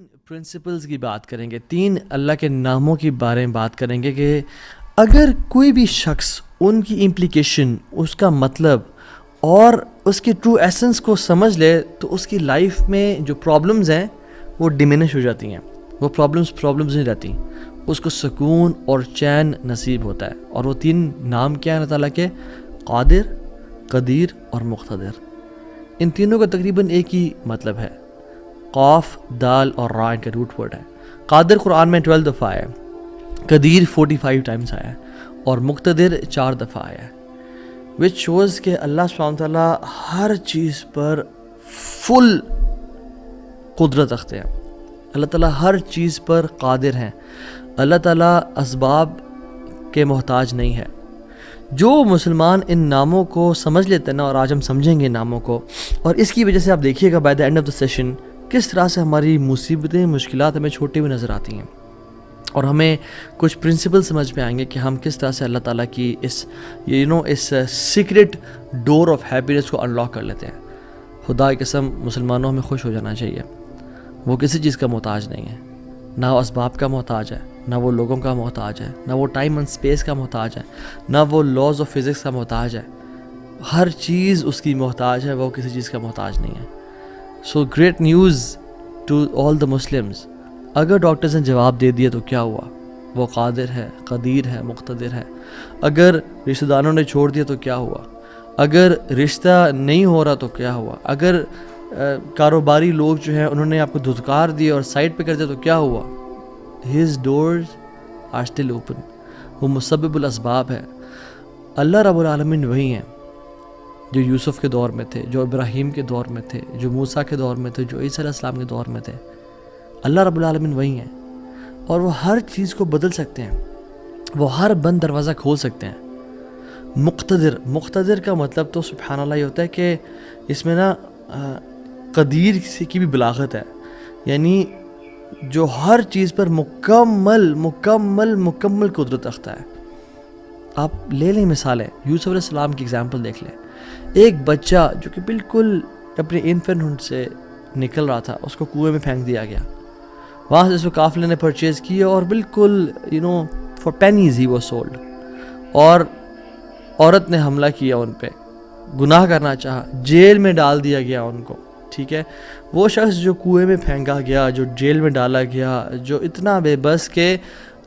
Principles کی بات کریں گے، 3 اللہ کے ناموں کے بارے میں بات کریں گے کہ اگر کوئی بھی شخص ان کی امپلیکیشن، اس کا مطلب اور اس کی ٹرو ایسنس کو سمجھ لے تو اس کی لائف میں جو پرابلمز ہیں وہ ڈیمینش ہو جاتی ہیں، وہ پرابلمز نہیں رہتی، اس کو سکون اور چین نصیب ہوتا ہے۔ اور وہ 3 نام کیا ہیں اللہ تعالیٰ کے؟ قادر، قدیر اور مقتدر۔ ان تینوں کا تقریباً ایک ہی مطلب ہے، قاف، دال اور را ان کا روٹ ورڈ ہے۔ قادر قرآن میں 12 دفعہ آیا ہے، قدیر 45 ٹائمز آیا ہے اور مقتدر 4 دفعہ آیا ہے، وچ شوز کہ اللہ سبحانہ وتعالیٰ ہر چیز پر فل قدرت رکھتے ہیں، اللہ تعالیٰ ہر چیز پر قادر ہیں، اللہ تعالیٰ اسباب کے محتاج نہیں ہے۔ جو مسلمان ان ناموں کو سمجھ لیتے ہیں نا، اور آج ہم سمجھیں گے ان ناموں کو، اور اس کی وجہ سے آپ دیکھیے گا by the end of the session کس طرح سے ہماری مصیبتیں، مشکلات ہمیں چھوٹی ہوئی نظر آتی ہیں، اور ہمیں کچھ پرنسپل سمجھ میں آئیں گے کہ ہم کس طرح سے اللہ تعالیٰ کی اس سیکرٹ ڈور آف ہیپینس کو انلاک کر لیتے ہیں۔ خدا کی قسم مسلمانوں ہمیں خوش ہو جانا چاہیے، وہ کسی چیز کا محتاج نہیں ہے، نہ وہ اسباب کا محتاج ہے، نہ وہ لوگوں کا محتاج ہے، نہ وہ ٹائم اینڈ اسپیس کا محتاج ہے، نہ وہ لاز آف فزکس کا محتاج ہے۔ ہر چیز اس کی محتاج ہے، وہ کسی چیز کا محتاج نہیں ہے۔ So great news to all the Muslims, اگر ڈاکٹرز نے جواب دے دیا تو کیا ہوا؟ وہ قادر ہے، قدیر ہے، مقتدر ہے۔ اگر رشتہ داروں نے چھوڑ دیا تو کیا ہوا؟ اگر رشتہ نہیں ہو رہا تو کیا ہوا؟ اگر کاروباری لوگ جو ہیں انہوں نے آپ کو دھتکار دیا اور سائڈ پہ کر دیا تو کیا ہوا؟ His doors are still open. وہ مسبب الاسباب ہے۔ اللہ رب العالمین وہی ہیں جو یوسف کے دور میں تھے، جو ابراہیم کے دور میں تھے، جو موسیٰ کے دور میں تھے، جو عیسیٰ علیہ السلام کے دور میں تھے۔ اللہ رب العالمین وہی ہیں، اور وہ ہر چیز کو بدل سکتے ہیں، وہ ہر بند دروازہ کھول سکتے ہیں۔ مقتدر کا مطلب تو سبحان اللہ یہ ہوتا ہے کہ اس میں نا قدیر کی بھی بلاغت ہے، یعنی جو ہر چیز پر مکمل قدرت رکھتا ہے۔ آپ لے لیں مثالیں، یوسف علیہ السلام کی اگزامپل دیکھ لیں۔ ایک بچہ جو کہ بالکل اپنے انفینٹ سے نکل رہا تھا، اس کو کنویں میں پھینک دیا گیا، وہاں سے اس کو قافلے نے پرچیز کیا اور بالکل for pennies he was sold, اور عورت نے حملہ کیا ان پہ، گناہ کرنا چاہا، جیل میں ڈال دیا گیا ان کو، ٹھیک ہے۔ وہ شخص جو کنویں میں پھینکا گیا، جو جیل میں ڈالا گیا، جو اتنا بے بس کہ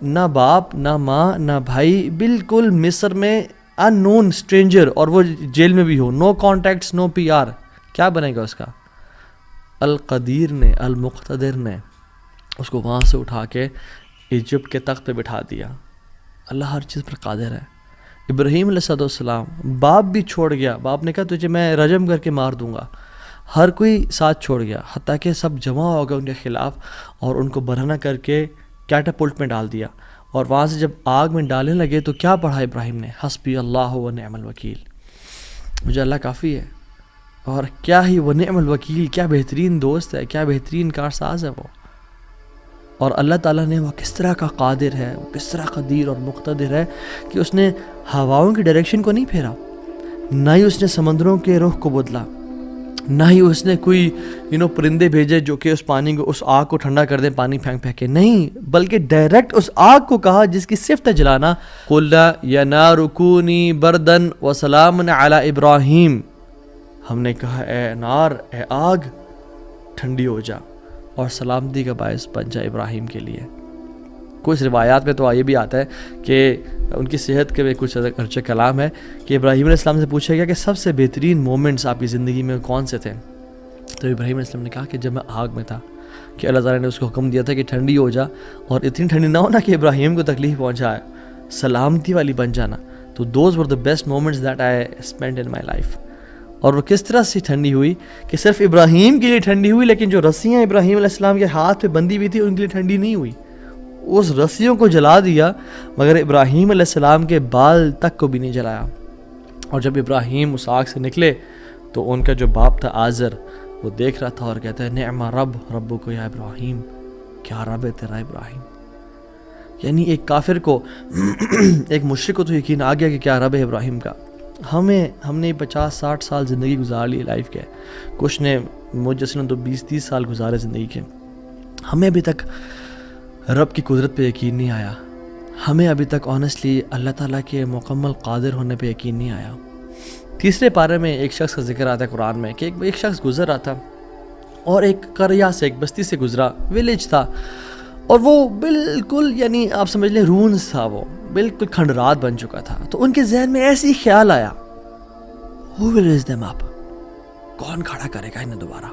نہ باپ، نہ ماں، نہ بھائی، بالکل مصر میں ان نون اسٹرینجر، اور وہ جیل میں بھی ہو، نو کانٹیکٹس، نو پی آر، کیا بنے گا اس کا؟ القدیر نے، المقتدر نے اس کو وہاں سے اٹھا کے ایجپٹ کے تخت پہ بٹھا دیا۔ اللہ ہر چیز پر قادر ہے۔ ابراہیم علیہ السلام، باپ بھی چھوڑ گیا، باپ نے کہا تجھے میں رجم کر کے مار دوں گا، ہر کوئی ساتھ چھوڑ گیا، حتیٰ کہ سب جمع ہو گئے ان کے خلاف، اور ان کو برہنہ کر کے کیٹاپلٹ میں ڈال دیا، اور وہاں سے جب آگ میں ڈالنے لگے تو کیا پڑھا ابراہیم نے؟ حسبی اللہ و نعم الوکیل، مجھے اللہ کافی ہے۔ اور کیا ہی وہ نعم الوکیل، کیا بہترین دوست ہے، کیا بہترین کارساز ہے وہ۔ اور اللہ تعالیٰ نے وہ کس طرح کا قادر ہے، وہ کس طرح قدیر اور مقتدر ہے کہ اس نے ہواؤں کی ڈائریکشن کو نہیں پھیرا، نہ ہی اس نے سمندروں کے رخ کو بدلا، نہ ہی اس نے کوئی پرندے بھیجے جو کہ اس پانی کو، اس آگ کو ٹھنڈا کر دیں پانی پھینک پھینک کے، نہیں، بلکہ ڈائریکٹ اس آگ کو کہا جس کی صفت ہے جلانا، قُلْنَا يَا نَارُ كُونِي بَرْدًا وَسَلَامًا عَلَىٰ إِبْرَاهِيمَ، ہم نے کہا اے نار، اے آگ، ٹھنڈی ہو جا اور سلامتی کا باعث بن جا ابراہیم کے لیے۔ کچھ روایات میں تو یہ بھی آتا ہے کہ ان کی صحت کے کچھ ارچہ کلام ہے کہ ابراہیم علیہ السلام سے پوچھا گیا کہ سب سے بہترین مومنٹس آپ کی زندگی میں کون سے تھے؟ تو ابراہیم علیہ السلام نے کہا کہ جب میں آگ میں تھا، کہ اللہ تعالیٰ نے اس کو حکم دیا تھا کہ ٹھنڈی ہو جا، اور اتنی ٹھنڈی نہ ہونا کہ ابراہیم کو تکلیف پہنچائے، سلامتی والی بن جانا۔ تو those were the best moments that I spend in my life. اور وہ کس طرح سے ٹھنڈی ہوئی کہ صرف ابراہیم کے لیے ٹھنڈی ہوئی، لیکن جو رسیاں ابراہیم علیہ السلام کے ہاتھ پہ بندھی ہوئی تھی ان کے لیے ٹھنڈی نہیں ہوئی، اس رسیوں کو جلا دیا، مگر ابراہیم علیہ السلام کے بال تک کو بھی نہیں جلایا۔ اور جب ابراہیم اس آگ سے نکلے تو ان کا جو باپ تھا آزر، وہ دیکھ رہا تھا اور کہتا ہے نعم ربک یا ابراہیم، کیا رب ہے تیرا ابراہیم۔ یعنی ایک کافر کو، ایک مشرک کو تو یقین آ گیا کہ کیا رب ہے ابراہیم کا۔ ہم نے 50-60 سال زندگی گزار لی لائف کے، کچھ نے مجھ جیسے تو 20-30 سال گزارے زندگی کے۔ ہمیں ابھی تک رب کی قدرت پہ یقین نہیں آیا، ہمیں ابھی تک آنیسٹلی اللہ تعالیٰ کے مکمل قادر ہونے پہ یقین نہیں آیا۔ تیسرے پارے میں ایک شخص کا ذکر آتا ہے قرآن میں کہ ایک شخص گزر رہا تھا اور ایک قریہ سے، ایک بستی سے گزرا، ویلیج تھا، اور وہ بالکل یعنی آپ سمجھ لیں رونز تھا، وہ بالکل کھنڈرات بن چکا تھا۔ تو ان کے ذہن میں ایسی خیال آیا، who will raise them up؟ کون کھڑا کرے گا انہیں دوبارہ؟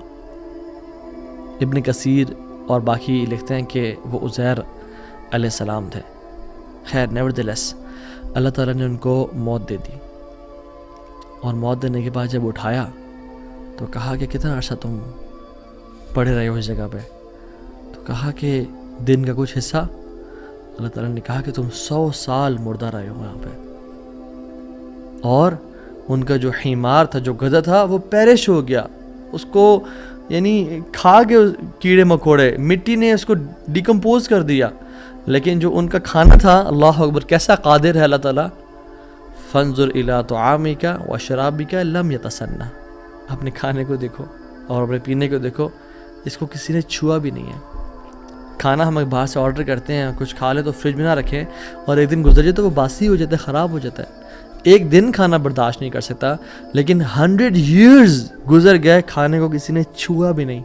ابن کثیر اور باقی لکھتے ہیں کہ وہ عزیر علیہ السلام تھے۔ خیر نیورتھلیس اللہ تعالیٰ نے ان کو موت دے دی، اور موت دینے کے بعد جب اٹھایا تو کہا کہ کتنا عرصہ تم پڑے رہے ہو اس جگہ پہ؟ تو کہا کہ دن کا کچھ حصہ۔ اللہ تعالیٰ نے کہا کہ تم 100 سال مردہ رہے ہو یہاں پہ، اور ان کا جو حمار تھا، جو گدھا تھا، وہ پیرش ہو گیا، اس کو یعنی کھا کے کیڑے مکوڑے، مٹی نے اس کو ڈیکمپوز کر دیا، لیکن جو ان کا کھانا تھا، اللہ اکبر کیسا قادر ہے اللہ تعالیٰ۔ فانظر الی طعامک وشرابک لم یتسنہ، اپنے کھانے کو دیکھو اور اپنے پینے کو دیکھو، اس کو کسی نے چھوا بھی نہیں ہے۔ کھانا ہم باہر سے آرڈر کرتے ہیں، کچھ کھا لیں تو فریج میں نہ رکھیں، اور ایک دن گزر جائے تو وہ باسی ہو جاتا ہے، خراب ہو جاتا ہے۔ ایک دن کھانا برداشت نہیں کر سکتا، لیکن 100 years گزر گئے، کھانے کو کسی نے چھوا بھی نہیں،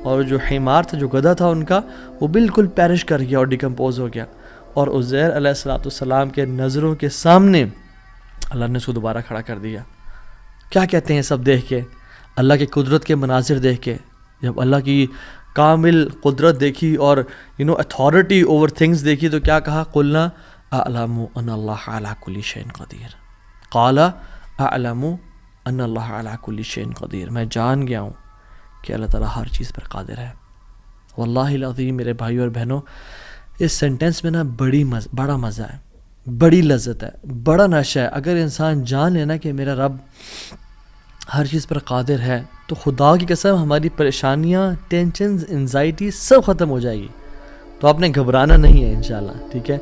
اور جو حمار تھا، جو گدھا تھا ان کا، وہ بالکل پیرش کر گیا اور ڈیکمپوز ہو گیا۔ اور عزیر علیہ السلام کے نظروں کے سامنے اللہ نے اس کو دوبارہ کھڑا کر دیا۔ کیا کہتے ہیں سب دیکھ کے، اللہ کی قدرت کے مناظر دیکھ کے، جب اللہ کی کامل قدرت دیکھی اور اتھارٹی اوور تھنگس دیکھی، تو کیا کہا؟ قلنا اعلم ان اللہ علی کل شیء قدیر، قال اعلم ان اللہ علی کل شیء قدیر، میں جان گیا ہوں کہ اللہ تعالیٰ ہر چیز پر قادر ہے۔ واللہ العظیم میرے بھائیو اور بہنوں، اس سینٹنس میں نا بڑا مزہ ہے، بڑی لذت ہے، بڑا نشہ ہے۔ اگر انسان جان لینا کہ میرا رب ہر چیز پر قادر ہے، تو خدا کی قسم ہماری پریشانیاں، ٹینشنز، انزائٹی سب ختم ہو جائے گی۔ تو آپ نے گھبرانا نہیں ہے انشاءاللہ، ٹھیک ہے؟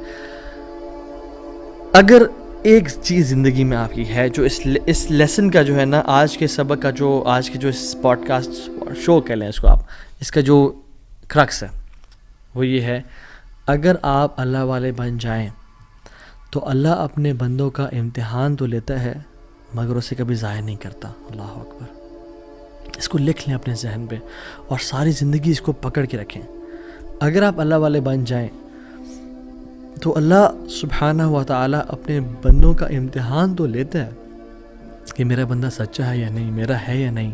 اگر ایک چیز زندگی میں آپ کی ہے جو اس لیسن کا جو ہے نا، آج کے سبق کا، جو آج کے جو اس پوڈ کاسٹ شو کہہ لیں اس کو آپ، اس کا جو کرکس ہے وہ یہ ہے، اگر آپ اللہ والے بن جائیں تو اللہ اپنے بندوں کا امتحان تو لیتا ہے، مگر اسے کبھی ضائع نہیں کرتا۔ اللہ اکبر، اس کو لکھ لیں اپنے ذہن پہ اور ساری زندگی اس کو پکڑ کے رکھیں۔ اگر آپ اللہ والے بن جائیں تو اللہ سبحانہ و تعالیٰ اپنے بندوں کا امتحان تو لیتا ہے کہ میرا بندہ سچا ہے یا نہیں، میرا ہے یا نہیں،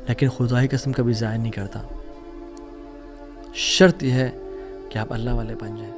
لیکن خدا کی قسم کبھی ضائع نہیں کرتا۔ شرط یہ ہے کہ آپ اللہ والے بن جائیں۔